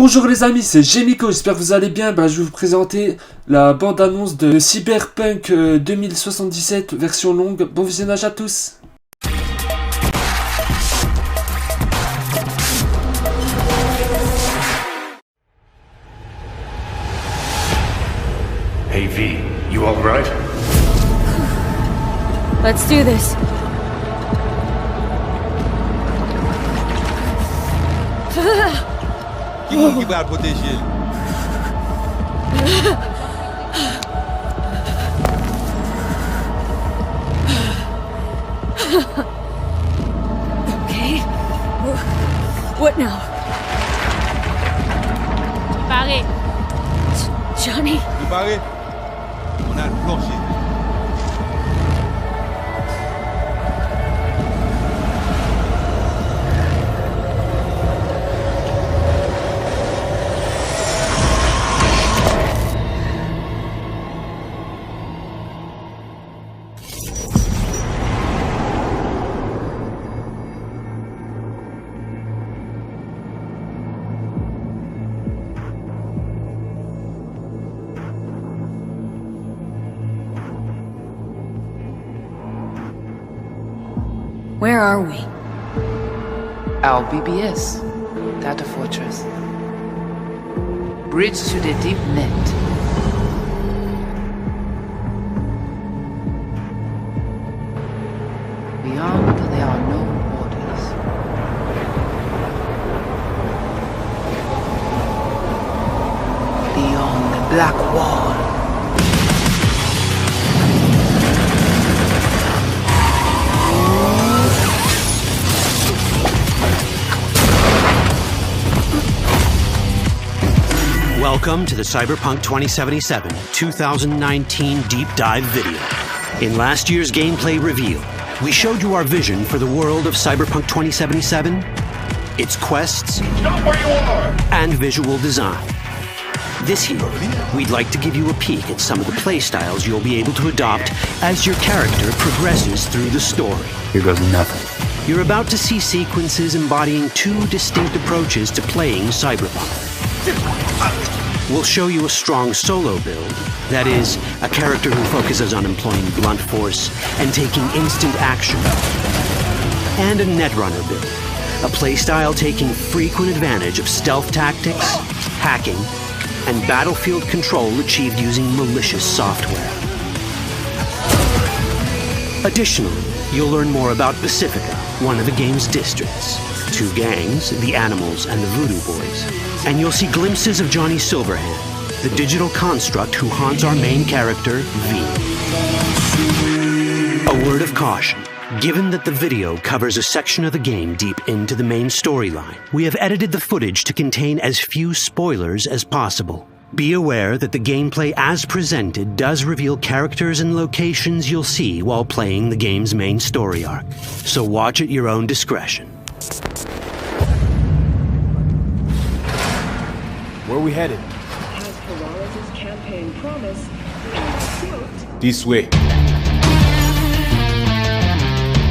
Bonjour les amis, c'est Gémico, j'espère que vous allez bien. Je vais vous présenter la bande-annonce de Cyberpunk 2077 version longue. Bon visionnage à tous. Hey V, you alright? Let's do this. Qui va le protéger? Okay. What now? Barré. Johnny? Préparé? On a le plancher. Where are we? Our BBS, Data Fortress. Bridge to the deep net. Beyond there are no borders. Beyond the black wall. Welcome to the Cyberpunk 2077 2019 Deep Dive video. In last year's gameplay reveal, we showed you our vision for the world of Cyberpunk 2077, its quests, and visual design. This year, we'd like to give you a peek at some of the playstyles you'll be able to adopt as your character progresses through the story. Here goes nothing. You're about to see sequences embodying two distinct approaches to playing Cyberpunk. We'll show you a strong solo build, that is, a character who focuses on employing blunt force and taking instant action, and a netrunner build, a playstyle taking frequent advantage of stealth tactics, hacking, and battlefield control achieved using malicious software. Additionally, you'll learn more about Pacifica, one of the game's districts, two gangs, the Animals and the Voodoo Boys, and you'll see glimpses of Johnny Silverhand, the digital construct who haunts our main character, V. A word of caution. Given that the video covers a section of the game deep into the main storyline, we have edited the footage to contain as few spoilers as possible. Be aware that the gameplay as presented does reveal characters and locations you'll see while playing the game's main story arc, so watch at your own discretion. Where are we headed? As Peralez's campaign promised, This way.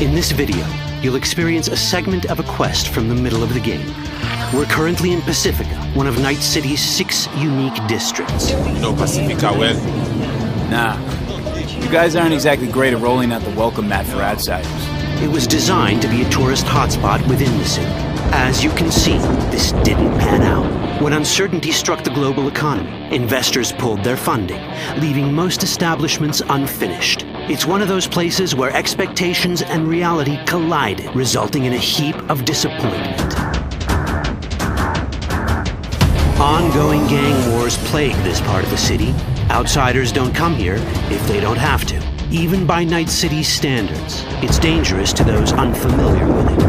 In this video, you'll experience a segment of a quest from the middle of the game. We're currently in Pacifica, one of Night City's 6 unique districts. No Pacifica well. Nah. You guys aren't exactly great at rolling out the welcome mat for outsiders. It was designed to be a tourist hotspot within the city. As you can see, this didn't pan out. When uncertainty struck the global economy, investors pulled their funding, leaving most establishments unfinished. It's one of those places where expectations and reality collided, resulting in a heap of disappointment. Ongoing gang wars plague this part of the city. Outsiders don't come here if they don't have to. Even by Night City's standards, it's dangerous to those unfamiliar with it.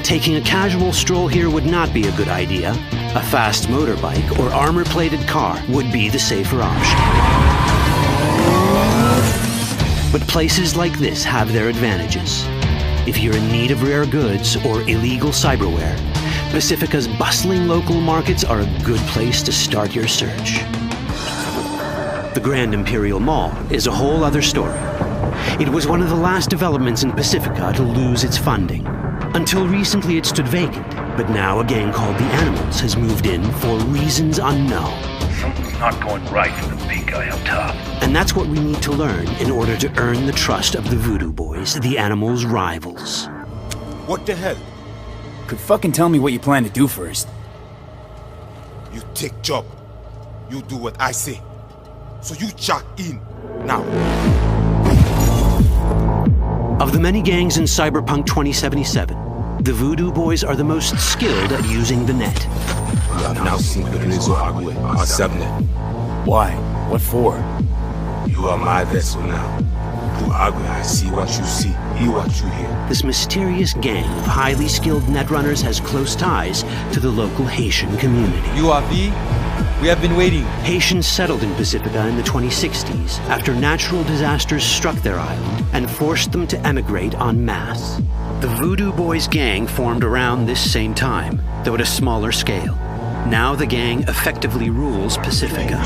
Taking a casual stroll here would not be a good idea. A fast motorbike or armor-plated car would be the safer option. But places like this have their advantages. If you're in need of rare goods or illegal cyberware, Pacifica's bustling local markets are a good place to start your search. The Grand Imperial Mall is a whole other story. It was one of the last developments in Pacifica to lose its funding. Until recently it stood vacant, But now a gang called the Animals has moved in for reasons unknown. Something's not going right for the big guy up top. And that's what we need to learn in order to earn the trust of the Voodoo Boys, the Animals' rivals. What the hell? Could fucking tell me what you plan to do first. You take job. You do what I say. So you check in now. Of the many gangs in Cyberpunk 2077, the Voodoo Boys are the most skilled at using the net. You have now seen the Rezo Agwe, our subnet. Why? What for? You are my vessel now. Through Agwe, I see what you see, hear what you hear. This mysterious gang of highly skilled netrunners has close ties to the local Haitian community. You are V? We have been waiting. Haitians settled in Pacifica in the 2060s after natural disasters struck their island and forced them to emigrate en masse. The Voodoo Boys gang formed around this same time, though at a smaller scale. Now the gang effectively rules Pacifica.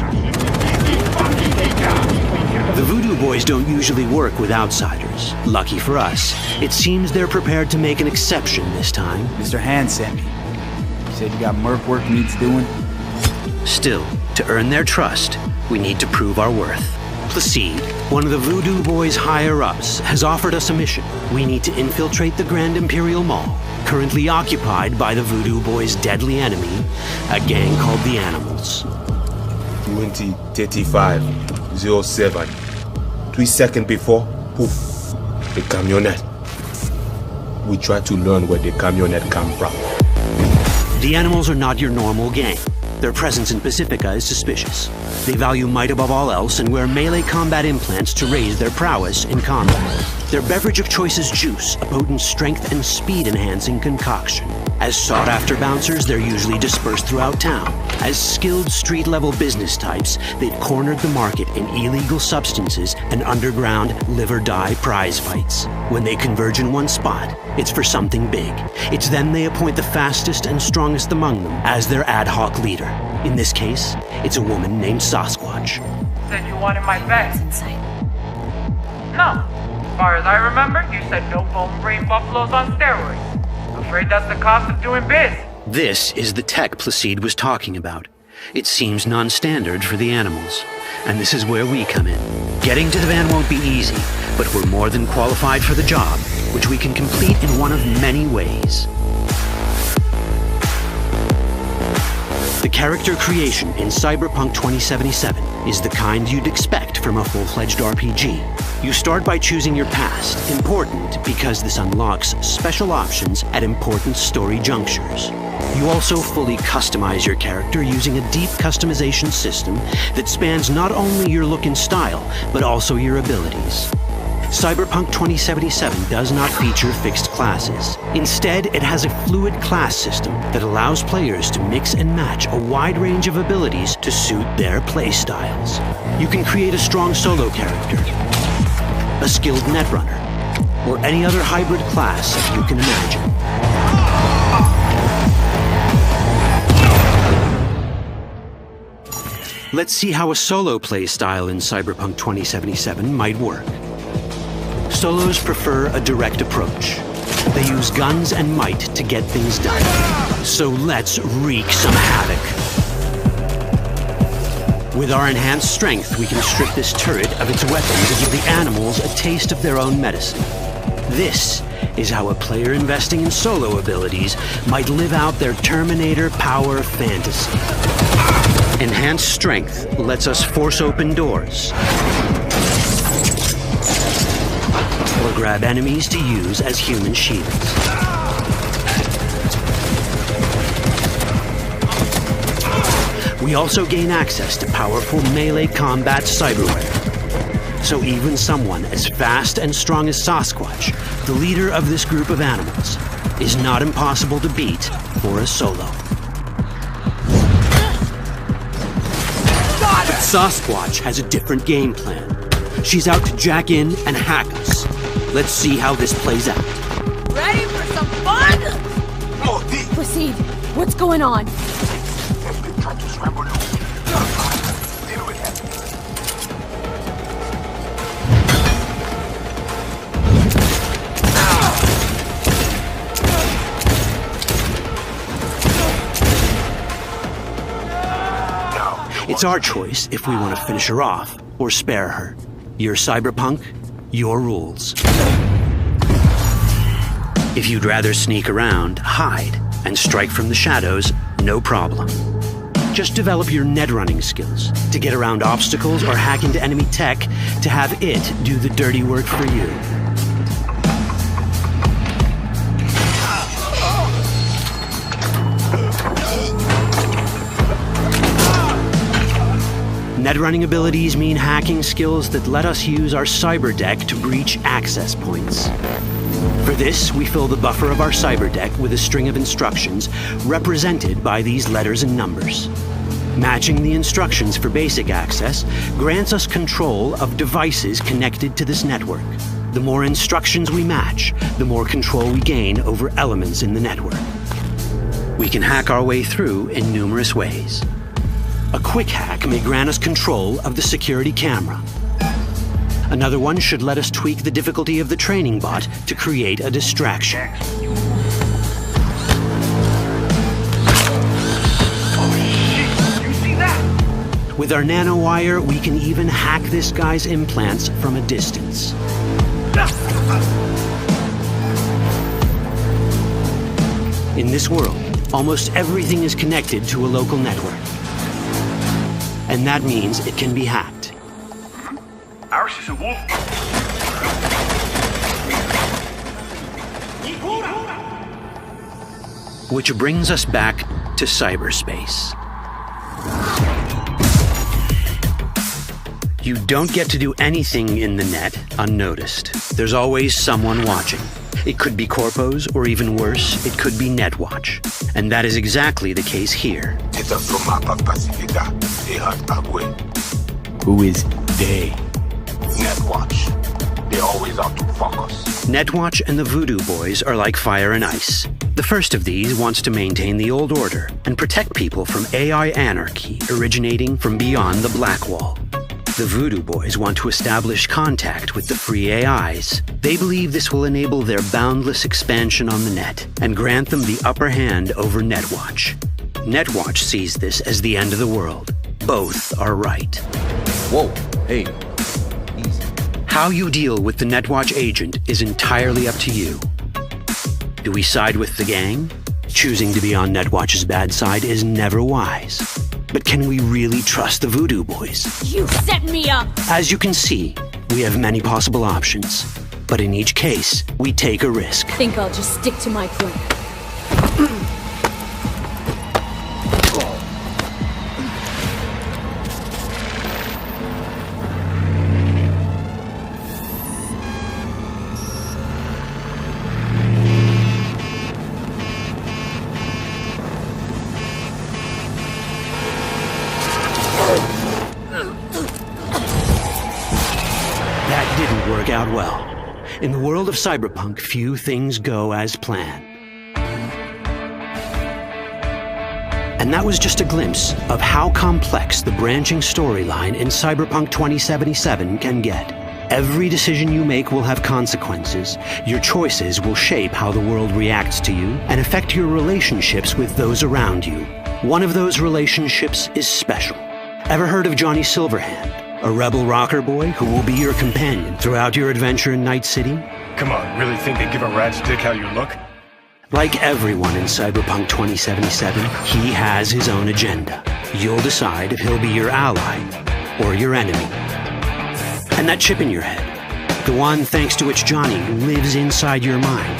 The Voodoo Boys don't usually work with outsiders. Lucky for us, it seems they're prepared to make an exception this time. Mr. Hand sent me. He said you got merc work needs doing. Still, to earn their trust, we need to prove our worth. Placide, one of the Voodoo Boys' higher-ups, has offered us a mission. We need to infiltrate the Grand Imperial Mall, currently occupied by the Voodoo Boys' deadly enemy, a gang called the Animals. 20:35:07. 3 seconds before, poof, the camionette. We try to learn where the camionette come from. The Animals are not your normal gang. Their presence in Pacifica is suspicious. They value might above all else and wear melee combat implants to raise their prowess in combat. Their beverage of choice is juice, a potent strength and speed-enhancing concoction. As sought-after bouncers, they're usually dispersed throughout town. As skilled street-level business types, they've cornered the market in illegal substances and underground live-or-die prize fights. When they converge in one spot, it's for something big. It's then they appoint the fastest and strongest among them as their ad hoc leader. In this case, it's a woman named Sasquatch. Said you wanted my bed. Inside. No. As far as I remember, you said no bone brain buffaloes on steroids. Afraid that's the cost of doing biz. This is the tech Placide was talking about. It seems non-standard for the Animals. And this is where we come in. Getting to the van won't be easy, but we're more than qualified for the job, which we can complete in one of many ways. The character creation in Cyberpunk 2077 is the kind you'd expect from a full-fledged RPG. You start by choosing your past, important because this unlocks special options at important story junctures. You also fully customize your character using a deep customization system that spans not only your look and style, but also your abilities. Cyberpunk 2077 does not feature fixed classes. Instead, it has a fluid class system that allows players to mix and match a wide range of abilities to suit their playstyles. You can create a strong solo character, a skilled netrunner, or any other hybrid class you can imagine. Let's see how a solo playstyle in Cyberpunk 2077 might work. Solos prefer a direct approach. They use guns and might to get things done. So let's wreak some havoc. With our enhanced strength, we can strip this turret of its weapons and give the Animals a taste of their own medicine. This is how a player investing in solo abilities might live out their Terminator power fantasy. Enhanced strength lets us force open doors, or grab enemies to use as human shields. We also gain access to powerful melee combat cyberware. So even someone as fast and strong as Sasquatch, the leader of this group of animals, is not impossible to beat for a solo. But Sasquatch has a different game plan. She's out to jack in and hack us. Let's see how this plays out. Ready for some fun? Proceed. What's going on? It's our choice if we want to finish her off or spare her. You're Cyberpunk, your rules. If you'd rather sneak around, hide, and strike from the shadows, no problem. Just develop your net running skills to get around obstacles or hack into enemy tech to have it do the dirty work for you. Net running abilities mean hacking skills that let us use our cyber deck to breach access points. For this, we fill the buffer of our cyber deck with a string of instructions represented by these letters and numbers. Matching the instructions for basic access grants us control of devices connected to this network. The more instructions we match, the more control we gain over elements in the network. We can hack our way through in numerous ways. A quick hack may grant us control of the security camera. Another one should let us tweak the difficulty of the training bot to create a distraction. With our nanowire, we can even hack this guy's implants from a distance. In this world, almost everything is connected to a local network. And that means it can be hacked. Ours is a wolf. Which brings us back to cyberspace. You don't get to do anything in the net unnoticed. There's always someone watching. It could be corpos, or even worse, it could be Netwatch. And that is exactly the case here. Who is they? Netwatch. They always out to fuck us. Netwatch and the Voodoo Boys are like fire and ice. The first of these wants to maintain the old order and protect people from AI anarchy originating from beyond the Black Wall. The Voodoo Boys want to establish contact with the free AIs. They believe this will enable their boundless expansion on the net and grant them the upper hand over Netwatch. Netwatch sees this as the end of the world. Both are right. Whoa, hey, easy. How you deal with the Netwatch agent is entirely up to you. Do we side with the gang? Choosing to be on Netwatch's bad side is never wise. But can we really trust the Voodoo Boys? You set me up! As you can see, we have many possible options. But in each case, we take a risk. Think I'll just stick to my plan. Out well. In the world of Cyberpunk, few things go as planned. And that was just a glimpse of how complex the branching storyline in Cyberpunk 2077 can get. Every decision you make will have consequences. Your choices will shape how the world reacts to you and affect your relationships with those around you. One of those relationships is special. Ever heard of Johnny Silverhand? A rebel rocker boy who will be your companion throughout your adventure in Night City? Come on, really think they give a rat's dick how you look? Like everyone in Cyberpunk 2077, he has his own agenda. You'll decide if he'll be your ally or your enemy. And that chip in your head, the one thanks to which Johnny lives inside your mind,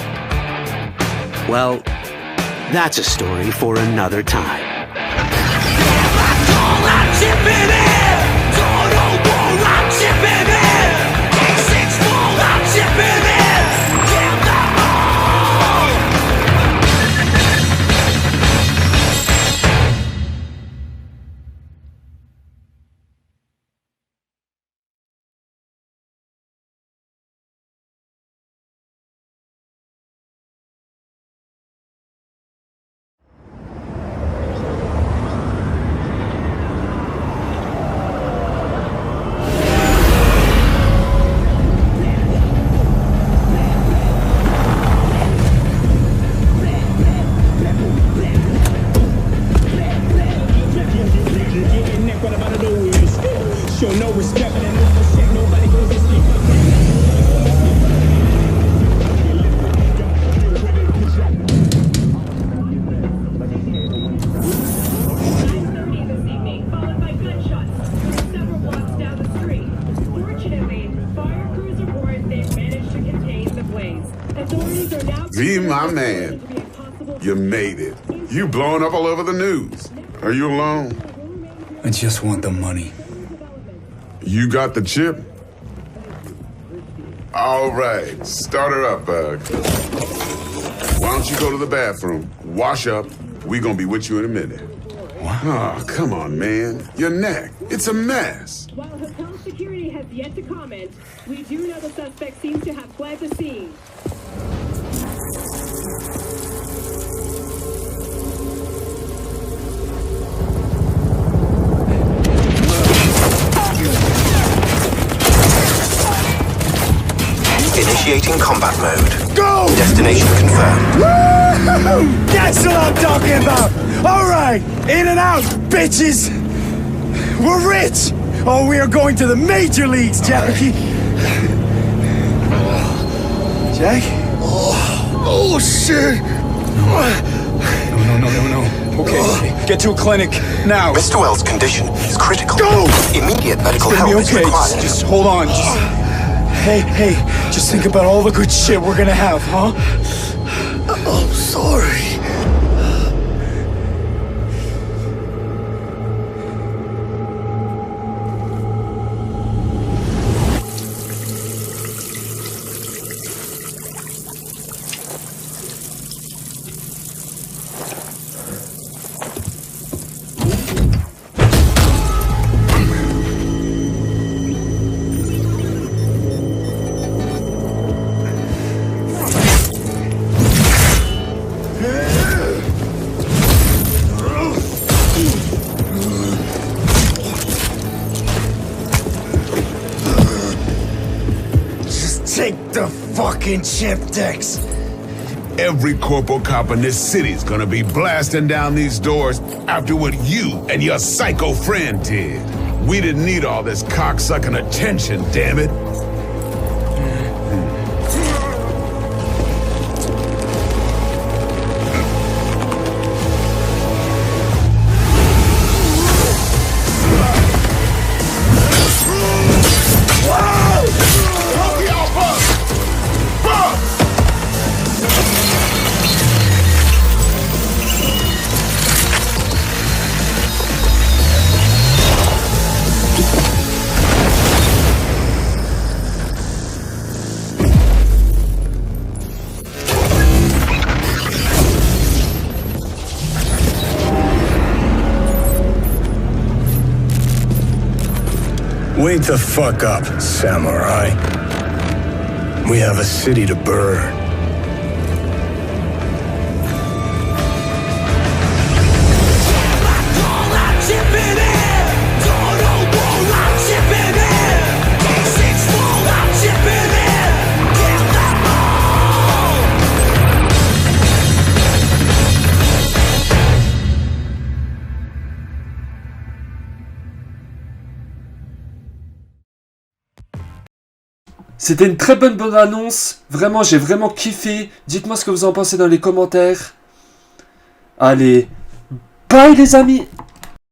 well, that's a story for another time. show no respect, but no shit, nobody goes to sleep. V, my man, you made it. You blowing up all over the news. Are you alone? I just want the money. You got the chip? All right, start her up, Bug. Why don't you go to the bathroom, wash up, we gonna be with you in a minute. What? Oh, come on, man. Your neck, it's a mess. While hotel security has yet to comment, we do know the suspect seems to have fled the scene. Initiating combat mode. Go! Destination confirmed. Woo! That's what I'm talking about! Alright! In and out, bitches! We're rich! Oh, we are going to the major leagues, Jackie! Jack? Oh, shit! No. Okay. Get to a clinic, now. Mr. Wells' condition is critical. Go! Immediate medical It's gonna help be okay. is required. Just hold on. Hey, just think about all the good shit we're gonna have, huh? I'm sorry. Take the fucking chip, Dex. Every corporal cop in this city's gonna be blasting down these doors after what you and your psycho friend did. We didn't need all this cocksucking attention, damn it. Wake the fuck up, samurai. We have a city to burn. C'était une très bonne bande-annonce. Vraiment, j'ai vraiment kiffé. Dites-moi ce que vous en pensez dans les commentaires. Allez, bye les amis!